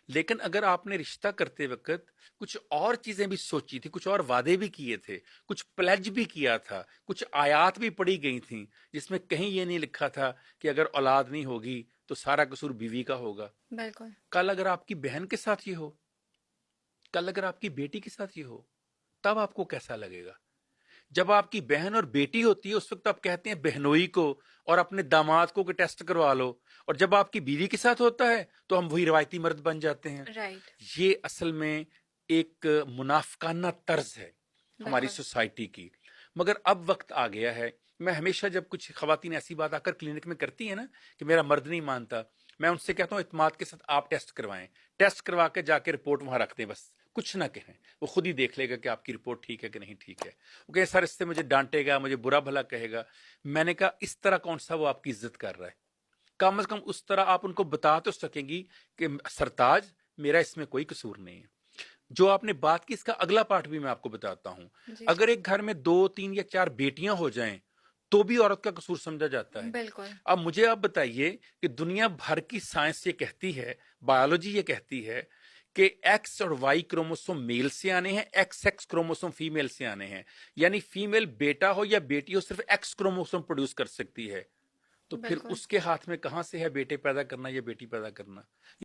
लेकिन अगर आपने रिश्ता करते वक्त कुछ और चीजें भी सोची थी, कुछ और वादे भी किए थे, कुछ प्लेज भी किया था, कुछ आयात भी पढ़ी गई थी जिसमें कहीं ये नहीं लिखा था कि अगर औलाद नहीं होगी तो सारा कसूर बीवी का होगा। बिल्कुल। कल अगर आपकी बहन के साथ ये हो, कल अगर आपकी बेटी के साथ ये हो, तब आपको कैसा लगेगा? जब आपकी बहन और बेटी होती है उस वक्त आप कहते हैं बहनोई को और अपने दामाद को कि टेस्ट करवा लो, और जब आपकी बीवी के साथ होता है तो हम वही रवायती मर्द बन जाते हैं। राइट। ये असल में एक मुनाफकाना तर्ज है हमारी बिल्कुल। सोसाइटी की। मगर अब वक्त आ गया है। मैं हमेशा जब कुछ खवातीन ऐसी बात आकर क्लिनिक में करती है ना कि मेरा मर्द नहीं मानता, मैं उनसे कहता हूँ इत्मीनान के साथ आप टेस्ट करवाएं। टेस्ट करवा के जाके रिपोर्ट वहां रख दें, बस कुछ ना कहें, वो खुद ही देख लेगा कि आपकी रिपोर्ट ठीक है कि नहीं ठीक है। वो कहे सर इससे मुझे डांटेगा, मुझे बुरा भला कहेगा। मैंने कहा इस तरह कौन सा वो आपकी इज्जत कर रहा है? कम से कम उस तरह आप उनको बता तो सकेंगी कि सरताज मेरा इसमें कोई कसूर नहीं है। जो आपने बात की इसका अगला पार्ट भी मैं आपको बताता हूं। जी जी। अगर एक घर में 2 3 या 4 बेटियां हो जाएं तो भी औरत का कसूर समझा जाता है। बिल्कुल। अब मुझे आप बताइए कि दुनिया भर की साइंस ये कहती है, बायोलॉजी ये कहती है कि एक्स और वाई क्रोमोसोम मेल से आने हैं, एक्स एक्स क्रोमोसोम फीमेल से आने हैं। यानी फीमेल बेटा हो या बेटी हो सिर्फ एक्स क्रोमोसोम प्रोड्यूस कर सकती है। तो फिर बिल्कुल। उसके हाथ में कहां से है बेटे पैदा करना या बेटी पैदा करना?